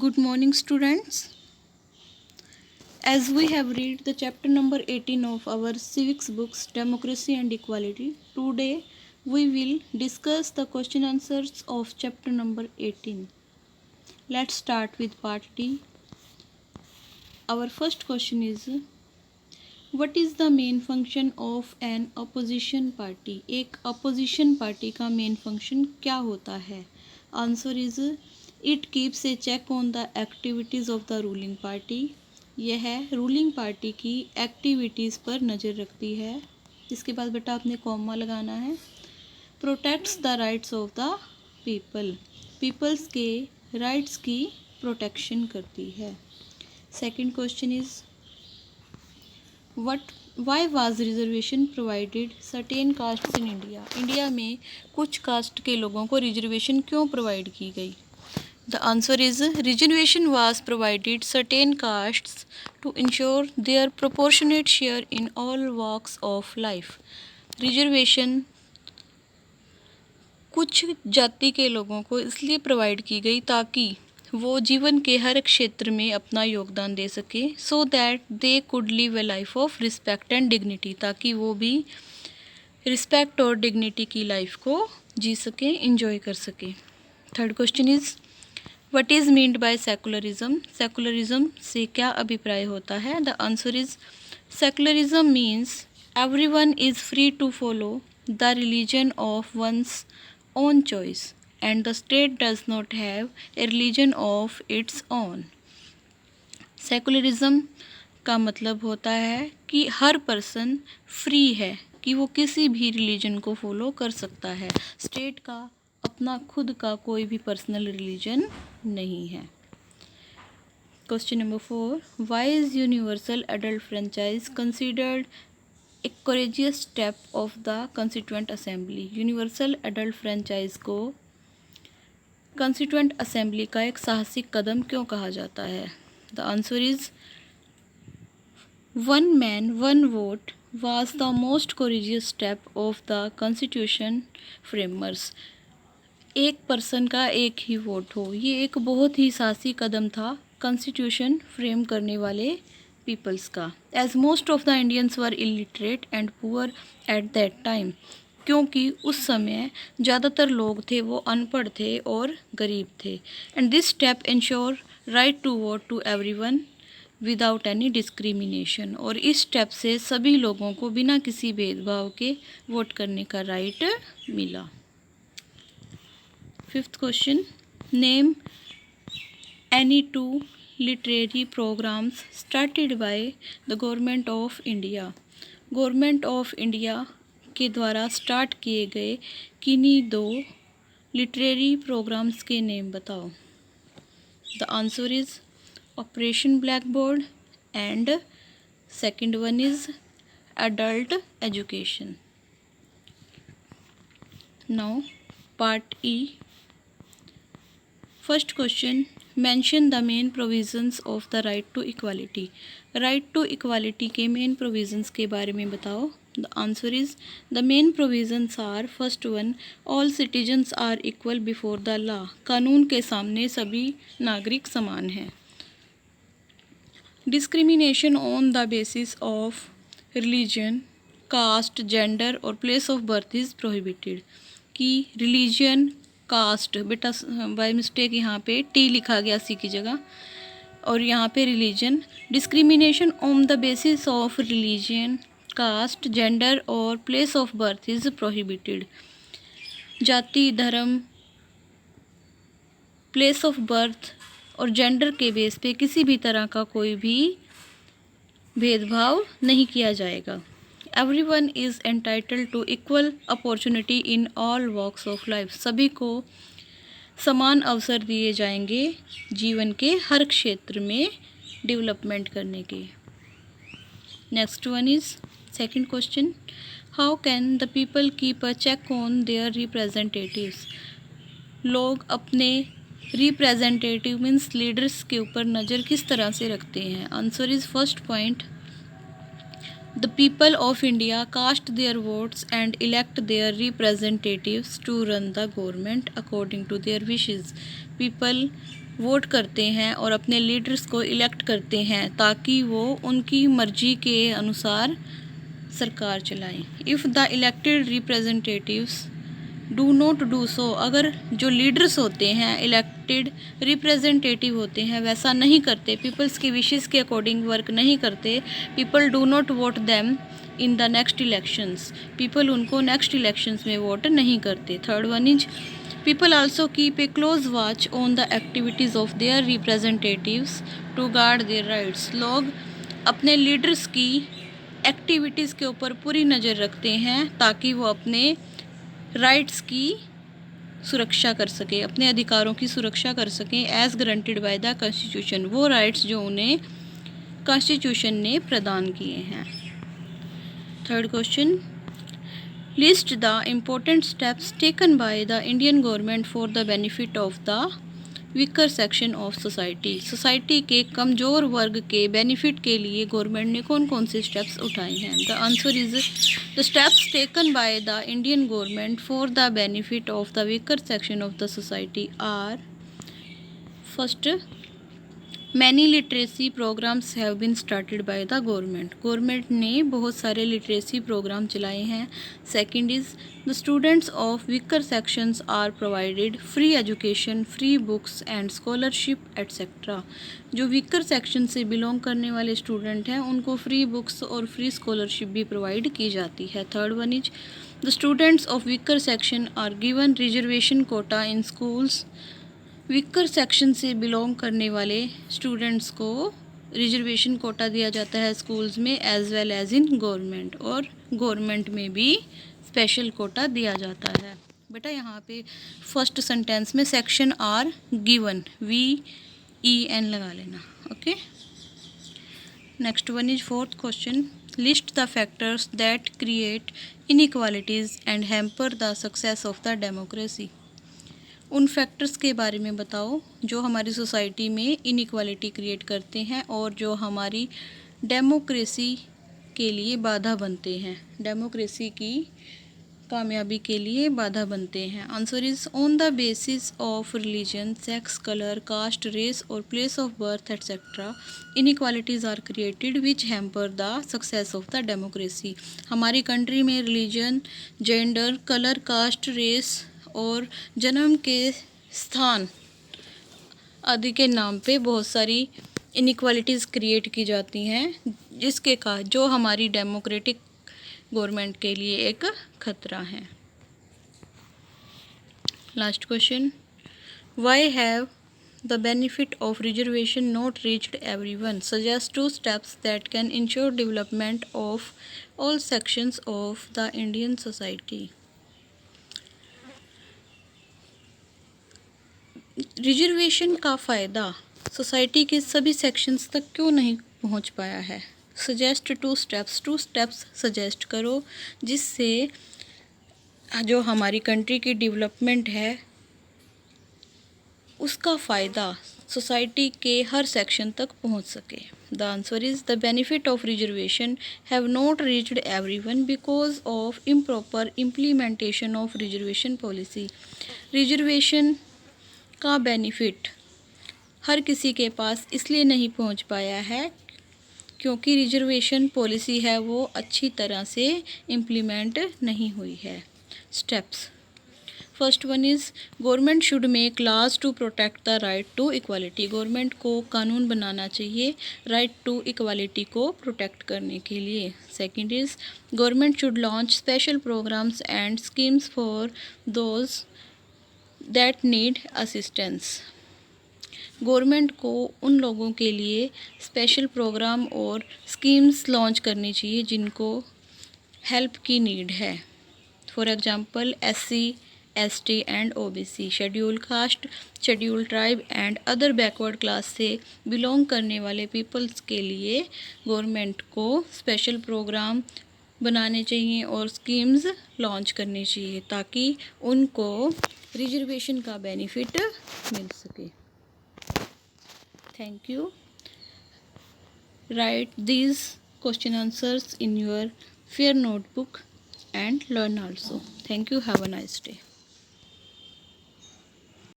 Good morning, students. As we have read the chapter number 18 of our civics books, Democracy and Equality, today we will discuss the question answers of chapter number 18. Let's start with part D. Our first question is, what is the main function of an opposition party? एक opposition party का main function क्या होता है? Answer is, it keeps a check on the activities of the ruling party. यह ruling party की activities पर नज़र रखती है. इसके बाद बेटा आपने कॉमा लगाना है. Protects the rights of the people. Peoples के राइट्स की प्रोटेक्शन करती है. Second question is, why was reservation provided certain castes in India? India में कुछ कास्ट के लोगों को रिजर्वेशन क्यों प्रोवाइड की गई? The answer is, reservation was provided certain castes to ensure their proportionate share in all walks of life. Reservation कुछ जाति के लोगों को इसलिए प्रोवाइड की गई ताकि वो जीवन के हर क्षेत्र में अपना योगदान दे सके, so that they could live A life of respect and dignity, ताकि वो भी रिस्पेक्ट और डिग्निटी की लाइफ को जी सके, इंजॉय कर सके. Third question is, what is meant by secularism? Secularism से क्या अभिप्राय होता है? The answer is, secularism means everyone is free to follow the religion of one's own choice and the state does not have a religion of its own. Secularism का मतलब होता है कि हर पर्सन फ्री है कि वो किसी भी रिलीजन को फॉलो कर सकता है. स्टेट का अपना खुद का कोई भी पर्सनल रिलीजन नहीं है. Question number 4, why is universal adult franchise considered एक courageous step of the constituent assembly? Universal adult franchise को कंस्टिट्यूएंट असेंबली का एक साहसिक कदम क्यों कहा जाता है? The answer is, one man one vote was the most courageous step of the constitution framers. एक पर्सन का एक ही वोट हो, ये एक बहुत ही साहसी कदम था कॉन्स्टिट्यूशन फ्रेम करने वाले पीपल्स का. As most of the Indians were illiterate and poor at that time, क्योंकि उस समय ज़्यादातर लोग थे वो अनपढ़ थे और गरीब थे. And this step ensure right to vote to everyone without any discrimination. और इस स्टेप से सभी लोगों को बिना किसी भेदभाव के वोट करने का राइट मिला. Fifth question, name any two literary programmes started by the government of India. Government of India के द्वारा स्टार्ट किए गए किन्हीं दो लिटरेरी प्रोग्राम्स के नेम बताओ. The answer is operation black board and second one is adult education. Now part E. First question, mention the main provisions of the right to equality. Right to equality के main provisions के बारे में बताओ. The answer is, the main provisions are, first one, all citizens are equal before the law. कानून के सामने सभी नागरिक समान हैं. Discrimination on the basis of religion, caste, gender और place of birth is prohibited. कि रिलीजन, कास्ट, बेटा बाय मिस्टेक यहाँ पे टी लिखा गया सी की जगह, और यहाँ पे religion. Discrimination on the basis of religion, caste, gender और place of birth is prohibited. जाति, धर्म, प्लेस ऑफ बर्थ और जेंडर के बेस पे किसी भी तरह का कोई भी भेदभाव नहीं किया जाएगा. Everyone is entitled to equal opportunity in all walks of life. सभी को समान अवसर दिए जाएंगे जीवन के हर क्षेत्र में डेवलपमेंट करने के. Next one is second question, how can the people keep a check on their representatives. लोग अपने रिप्रेजेंटेटिव मीन्स लीडर्स के ऊपर नज़र किस तरह से रखते हैं? Answer is, first point, the people of India cast their votes and elect their representatives to run the government according to their wishes. People vote करते हैं और अपने लीडर्स को इलेक्ट करते हैं ताकि वो उनकी मर्जी के अनुसार सरकार चलाएं। If the elected representatives do not do so, अगर जो लीडर्स होते हैं, इलेक्टेड रिप्रेजेंटेटिव होते हैं, वैसा नहीं करते, पीपल्स की विशेस के अकॉर्डिंग वर्क नहीं करते, people do not vote them in the next elections, people उनको नेक्स्ट इलेक्शंस में वोट नहीं करते। Third one is people also keep a close watch on the activities of their representatives to guard their rights, लोग अपने leaders की activities के ऊपर पूरी नज़र रखते हैं ताकि वो अपने राइट्स की सुरक्षा कर सके, अपने अधिकारों की सुरक्षा कर सकें as guaranteed by the constitution, वो राइट्स जो उन्हें कॉन्स्टिट्यूशन ने प्रदान किए हैं। Third question, list the important steps taken by the Indian government for the benefit of the weaker section of society, society के कमज़ोर वर्ग के बेनिफिट के लिए गवर्नमेंट ने कौन कौन से स्टेप्स उठाए हैं। The answer is the steps taken by the Indian government for the benefit of the weaker section of the society are, first, many literacy programs have been started by the government, government ने बहुत सारे literacy program चलाए हैं। Second is the students of weaker sections are provided free education, free books and scholarship etcetera, जो weaker section से belong करने वाले student हैं उनको फ्री बुक्स और फ्री स्कॉलरशिप भी प्रोवाइड की जाती है। Third one is the students of weaker section are given reservation quota in schools, weaker section से बिलोंग करने वाले स्टूडेंट्स को रिजर्वेशन कोटा दिया जाता है स्कूल्स में as well as in government, और गवर्नमेंट में भी स्पेशल कोटा दिया जाता है। बेटा यहाँ पे फर्स्ट सेंटेंस में सेक्शन आर गिवन, VEN लगा लेना, okay. Next one is fourth question, list the factors that create inequalities and hamper the success of the democracy, उन फैक्टर्स के बारे में बताओ जो हमारी सोसाइटी में इनइक्वालिटी क्रिएट करते हैं और जो हमारी डेमोक्रेसी के लिए बाधा बनते हैं, डेमोक्रेसी की कामयाबी के लिए बाधा बनते हैं। Answer is on the basis of religion, sex, colour, caste, race और place of birth etcetera inequalities are created which hamper the success of the democracy, हमारी कंट्री में religion, gender, colour, caste, race और जन्म के स्थान आदि के नाम पे बहुत सारी इनइक्वालिटीज़ क्रिएट की जाती हैं जिसके का जो हमारी डेमोक्रेटिक गवर्नमेंट के लिए एक खतरा है। Last question, why have the benefit of reservation not reached everyone, suggest 2 steps that can ensure development of all sections of the Indian society. Reservation का फ़ायदा सोसाइटी के सभी सेक्शंस तक क्यों नहीं पहुंच पाया है। सजेस्ट 2 स्टेप्स सजेस्ट करो जिससे जो हमारी कंट्री की डेवलपमेंट है उसका फ़ायदा सोसाइटी के हर सेक्शन तक पहुंच सके। The answer is the benefit of reservation have not reached everyone because of improper implementation of reservation policy, reservation का बेनिफिट हर किसी के पास इसलिए नहीं पहुंच पाया है क्योंकि रिजर्वेशन पॉलिसी है वो अच्छी तरह से इम्प्लीमेंट नहीं हुई है। Steps, first one is government should make laws to protect the right to equality, government को कानून बनाना चाहिए राइट टू इक्वालिटी को प्रोटेक्ट करने के लिए। Second is government should launch special programs and schemes for those that need assistance, government को उन लोगों के लिए स्पेशल प्रोग्राम और स्कीम्स लॉन्च करनी चाहिए जिनको हेल्प की नीड है। For example SC, ST and OBC, schedule caste, schedule tribe and other backward class से बिलोंग करने वाले पीपल्स के लिए गवर्नमेंट को स्पेशल प्रोग्राम बनाने चाहिए और स्कीम्स लॉन्च करनी चाहिए ताकि उनको रिजर्वेशन का बेनिफिट मिल सके। Thank you. Right these question answers in your fair notebook and learn also. Thank you. Have a nice day.